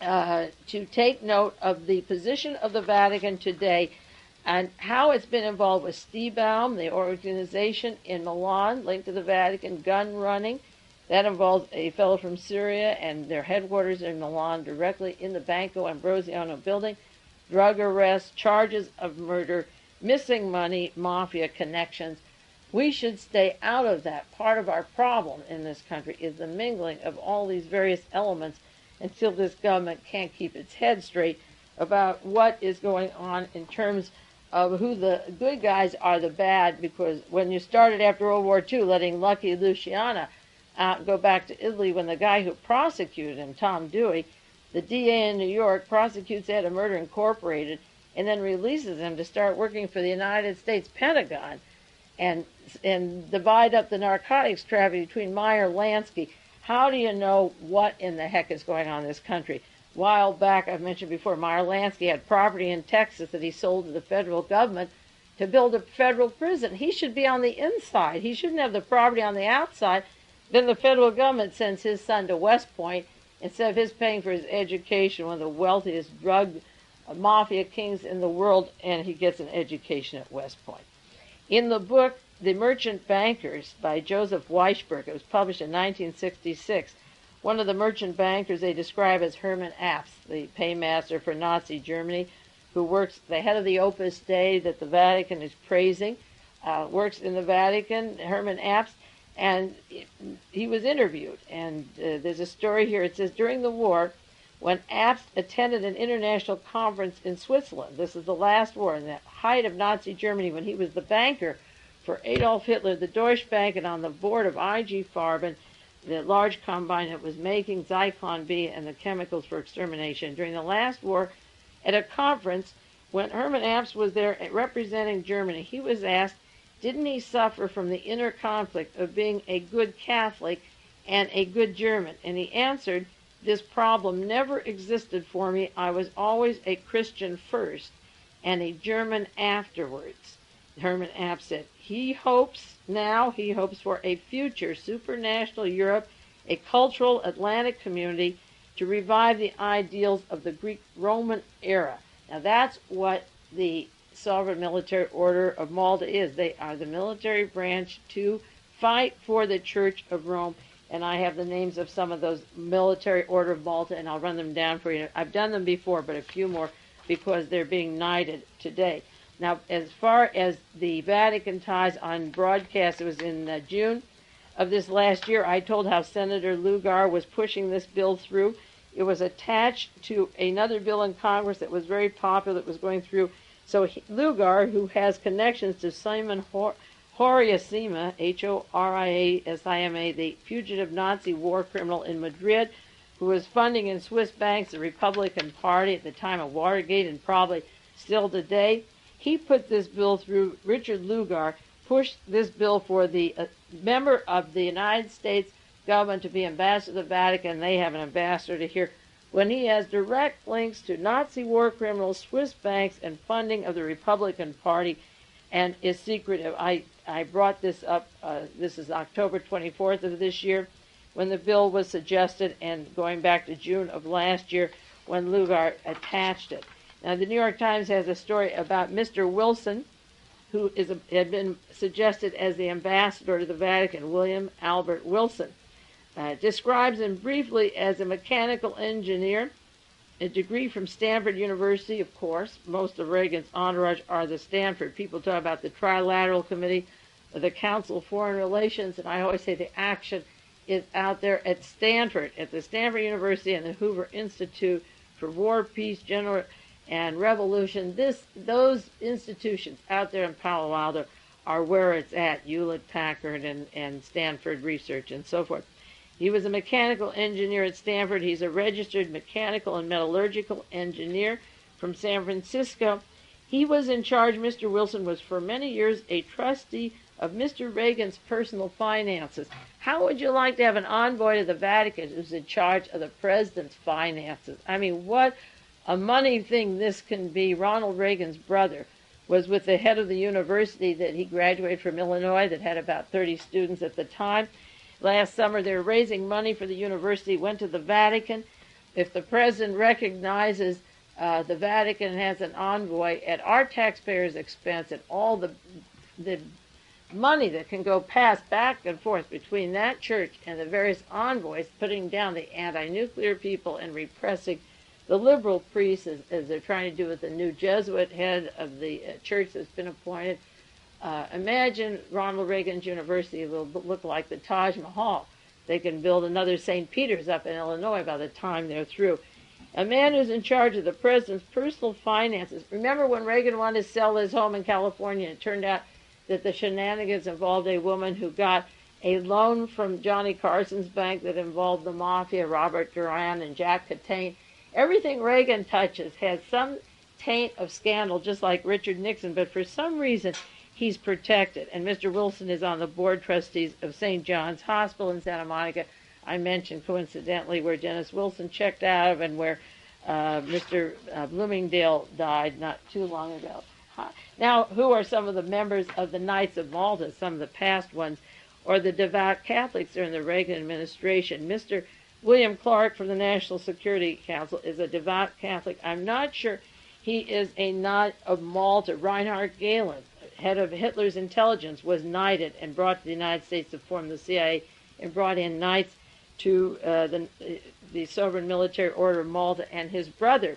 to take note of the position of the Vatican today and how it's been involved with Stibaum, the organization in Milan linked to the Vatican, gun running. That involves a fellow from Syria, and their headquarters in Milan, directly in the Banco Ambrosiano building. Drug arrests, charges of murder, missing money, mafia connections. We should stay out of that. Part of our problem in this country is the mingling of all these various elements until this government can't keep its head straight about what is going on in terms of who the good guys are, the bad, because when you started after World War II letting Lucky Luciano go back to Italy, when the guy who prosecuted him, Tom Dewey, the DA in New York, prosecutes Ed of Murder Incorporated and then releases him to start working for the United States Pentagon and divide up the narcotics traffic between Meyer Lansky. How do you know what in the heck is going on in this country? A while back, I've mentioned before, Meyer Lansky had property in Texas that he sold to the federal government to build a federal prison. He should be on the inside. He shouldn't have the property on the outside. Then the federal government sends his son to West Point instead of his paying for his education, one of the wealthiest drug mafia kings in the world, and he gets an education at West Point. In the book, The Merchant Bankers by Joseph Weisberg, it was published in 1966, one of the merchant bankers they describe as Hermann Abst, the paymaster for Nazi Germany, who works, the head of the Opus Dei that the Vatican is praising, works in the Vatican, Hermann Abst, and he was interviewed. And there's a story here. It says, during the war, when Abst attended an international conference in Switzerland, this is the last war, in the height of Nazi Germany, when he was the banker for Adolf Hitler, the Deutsche Bank, and on the board of IG Farben, the large combine that was making Zyklon B and the chemicals for extermination. During the last war, at a conference, when Hermann Abst was there representing Germany, he was asked, didn't he suffer from the inner conflict of being a good Catholic and a good German? And he answered, this problem never existed for me. I was always a Christian first and a German afterwards. Herman App said. He hopes for a future supranational Europe, a cultural Atlantic community to revive the ideals of the Greek-Roman era. Now that's what the Sovereign Military Order of Malta is. They are the military branch to fight for the Church of Rome. And I have the names of some of those Military Order of Malta, and I'll run them down for you. I've done them before, but a few more because they're being knighted today. Now, as far as the Vatican ties on broadcast, it was in June of this last year, I told how Senator Lugar was pushing this bill through. It was attached to another bill in Congress that was very popular that was going through. So Lugar, who has connections to Simon Horiasima, Horiasima, the fugitive Nazi war criminal in Madrid, who was funding in Swiss banks the Republican Party at the time of Watergate and probably still today, he put this bill through. Richard Lugar pushed this bill for the member of the United States government to be ambassador to the Vatican. They have an ambassador to here when he has direct links to Nazi war criminals, Swiss banks, and funding of the Republican Party, and is secretive. I brought this up, this is October 24th of this year, when the bill was suggested, and going back to June of last year when Lugar attached it. Now, the New York Times has a story about Mr. Wilson, who had been suggested as the ambassador to the Vatican, William Albert Wilson. Describes him briefly as a mechanical engineer, a degree from Stanford University, of course. Most of Reagan's entourage are the Stanford. People talk about the Trilateral Committee, the Council of Foreign Relations, and I always say the action is out there at Stanford, at the Stanford University and the Hoover Institute for War, Peace, General, and Revolution. Those institutions out there in Palo Alto are where it's at, Hewlett-Packard and Stanford Research and so forth. He was a mechanical engineer at Stanford. He's a registered mechanical and metallurgical engineer from San Francisco. He was in charge, Mr. Wilson was for many years a trustee of Mr. Reagan's personal finances. How would you like to have an envoy to the Vatican who's in charge of the president's finances? I mean, what a money thing this can be. Ronald Reagan's brother was with the head of the university that he graduated from Illinois that had about 30 students at the time. Last summer, they were raising money for the university, went to the Vatican. If the president recognizes the Vatican has an envoy at our taxpayers' expense, and all the money that can go pass back and forth between that church and the various envoys, putting down the anti-nuclear people and repressing the liberal priests, as they're trying to do with the new Jesuit head of the church that's been appointed. Imagine Ronald Reagan's University will look like the Taj Mahal. They can build another St. Peter's up in Illinois by the time they're through. A man who's in charge of the president's personal finances. Remember when Reagan wanted to sell his home in California? It turned out that the shenanigans involved a woman who got a loan from Johnny Carson's bank that involved the mafia, Robert Duran and Jack Catane. Everything Reagan touches has some taint of scandal, just like Richard Nixon, but for some reason he's protected. And Mr. Wilson is on the board trustees of St. John's Hospital in Santa Monica. I mentioned coincidentally where Dennis Wilson checked out of and where Mr. Bloomingdale died not too long ago. Now, who are some of the members of the Knights of Malta, some of the past ones, or the devout Catholics during the Reagan administration? Mr. William Clark from the National Security Council is a devout Catholic. I'm not sure he is a Knight of Malta. Reinhard Gehlen, head of Hitler's intelligence, was knighted and brought to the United States to form the CIA and brought in knights to the Sovereign Military Order of Malta, and his brother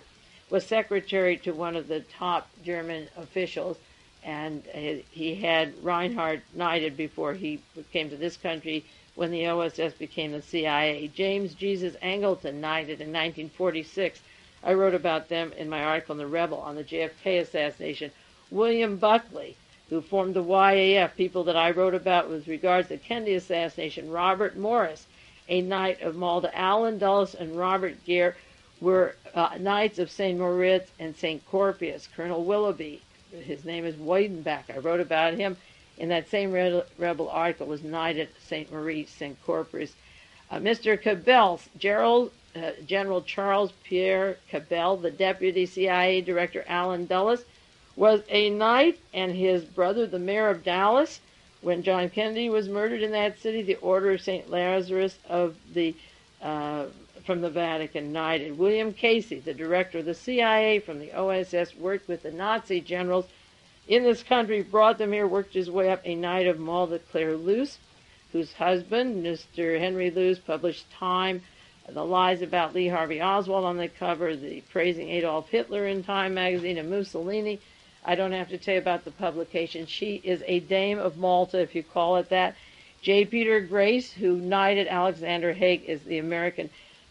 was secretary to one of the top German officials, and he had Reinhard knighted before he came to this country when the OSS became the CIA. James Jesus Angleton knighted in 1946. I wrote about them in my article in The Rebel on the JFK assassination. William Buckley, who formed the YAF, people that I wrote about with regards to the Kennedy assassination. Robert Morris, a Knight of Malta. Alan Dulles and Robert Gere were Knights of St. Moritz and St. Corpius. Colonel Willoughby, his name is Weidenbach. I wrote about him in that same Rebel article, was knighted St. Maurice, St. Corpus. Mr. Cabell, General Charles Pierre Cabell, the Deputy CIA Director Alan Dulles, was a knight, and his brother, the mayor of Dallas, when John Kennedy was murdered in that city, the Order of St. Lazarus of the from the Vatican knighted. William Casey, the director of the CIA from the OSS, worked with the Nazi generals in this country, brought them here, worked his way up, a Knight of Malta. Claire Luce, whose husband, Mr. Henry Luce, published Time, the lies about Lee Harvey Oswald on the cover, the praising Adolf Hitler in Time magazine, and Mussolini. I don't have to tell you about the publication. She is a Dame of Malta, if you call it that. J. Peter Grace, who knighted Alexander Haig, is the American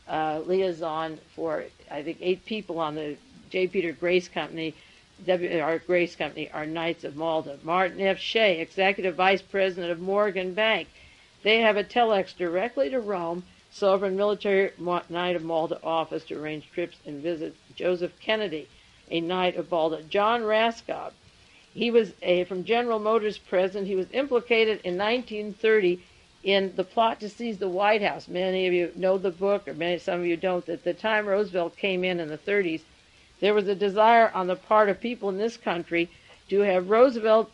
liaison for, I think, 8 people on the J. Peter Grace Company. W.R. Grace Company are Knights of Malta. Martin F. Shea, Executive Vice President of Morgan Bank. They have a telex directly to Rome, Sovereign Military Knight of Malta office to arrange trips and visits. Joseph Kennedy, a Knight of Malta. John Raskob, he was from General Motors president. He was implicated in 1930 in the plot to seize the White House. Many of you know the book, or some of you don't. At the time Roosevelt came in the 30s, there was a desire on the part of people in this country to have Roosevelt,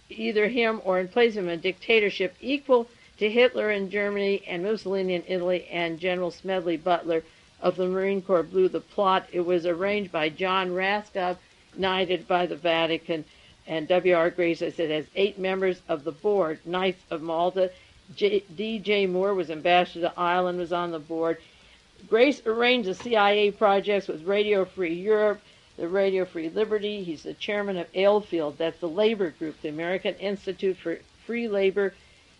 either him or in place of him, a dictatorship equal to Hitler in Germany and Mussolini in Italy, and General Smedley Butler of the Marine Corps blew the plot. It was arranged by John Raskob, knighted by the Vatican, and W.R. Grace, I said, has 8 members of the board. Knights of Malta. D.J. Moore was ambassador to Ireland, was on the board. Grace arranged the CIA projects with Radio Free Europe, the Radio Free Liberty. He's the chairman of Aylfield, that's the labor group, the American Institute for Free Labor,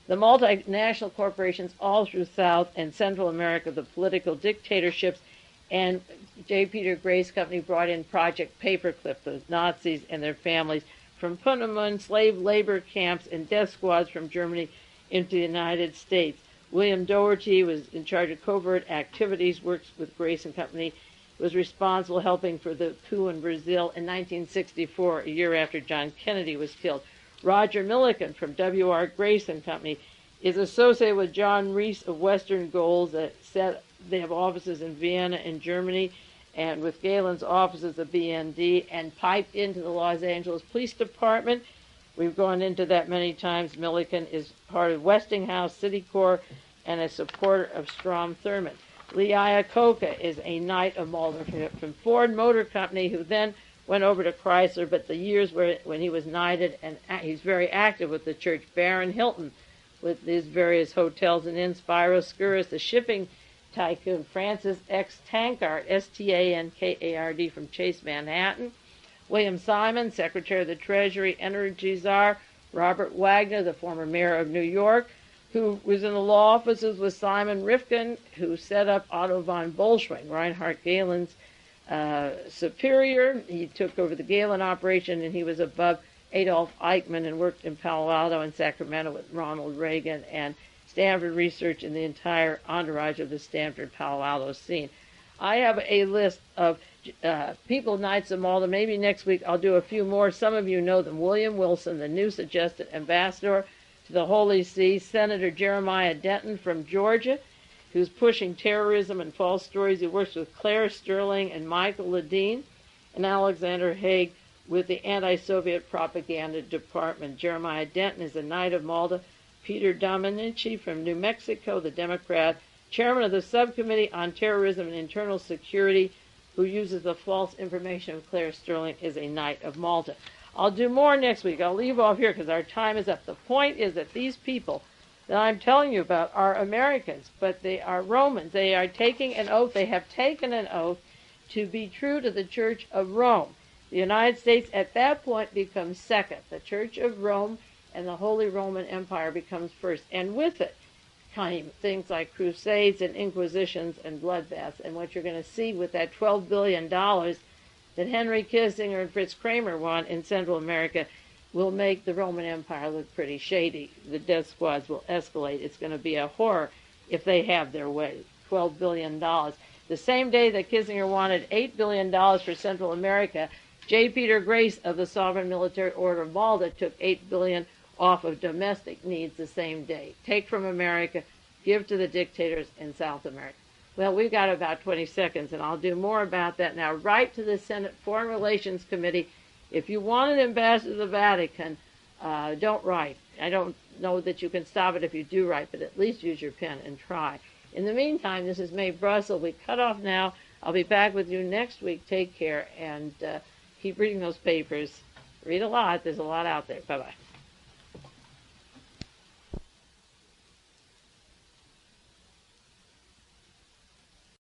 the multinational corporations all through South and Central America, the political dictatorships, and J. Peter Grace Company brought in Project Paperclip, the Nazis and their families, from Punamon slave labor camps and death squads from Germany into the United States. William Doherty was in charge of covert activities, works with Grace and Company, was responsible helping for the coup in Brazil in 1964, a year after John Kennedy was killed. Roger Milliken from W.R. Grace and Company is associated with John Reese of Western Goals. They have offices in Vienna and Germany, and with Galen's offices of BND, and piped into the Los Angeles Police Department. We've gone into that many times. Milliken is part of Westinghouse, City Corps, and a supporter of Strom Thurmond. Lee Iacocca is a Knight of Malta from Ford Motor Company, who then went over to Chrysler, but the years when he was knighted, and he's very active with the church. Baron Hilton, with his various hotels and inns. Spyro Skouras, the shipping tycoon. Francis X. Tankard, Stankard from Chase, Manhattan. William Simon, Secretary of the Treasury, Energy Czar. Robert Wagner, the former mayor of New York, who was in the law offices with Simon Rifkin, who set up Otto von Bolschwing, Reinhard Galen's superior. He took over the Galen operation, and he was above Adolf Eichmann and worked in Palo Alto and Sacramento with Ronald Reagan and Stanford Research and the entire entourage of the Stanford Palo Alto scene. I have a list of people, Knights of Malta. Maybe next week I'll do a few more. Some of you know them. William Wilson, the new suggested ambassador to the Holy See. Senator Jeremiah Denton from Georgia, who's pushing terrorism and false stories. He works with Claire Sterling and Michael Ledeen, and Alexander Haig with the Anti-Soviet Propaganda Department. Jeremiah Denton is a Knight of Malta. Peter Domenici from New Mexico, the Democrat, chairman of the Subcommittee on Terrorism and Internal Security, who uses the false information of Claire Sterling, is a Knight of Malta. I'll do more next week. I'll leave off here because our time is up. The point is that these people that I'm telling you about are Americans, but they are Romans. They are taking an oath. They have taken an oath to be true to the Church of Rome. The United States at that point becomes second. The Church of Rome and the Holy Roman Empire becomes first. And with it came things like crusades and inquisitions and bloodbaths. And what you're going to see with that $12 billion that Henry Kissinger and Fritz Kramer want in Central America will make the Roman Empire look pretty shady. The death squads will escalate. It's going to be a horror if they have their way. $12 billion. The same day that Kissinger wanted $8 billion for Central America, J. Peter Grace of the Sovereign Military Order of Malta took $8 billion off of domestic needs the same day. Take from America, give to the dictators in South America. Well, we've got about 20 seconds, and I'll do more about that now. Write to the Senate Foreign Relations Committee If you want an ambassador to the Vatican, don't write. I don't know that you can stop it if you do write, but at least use your pen and try. In the meantime, this is Mae Brussell. We cut off now. I'll be back with you next week. Take care and keep reading those papers. Read a lot. There's a lot out there. Bye-bye.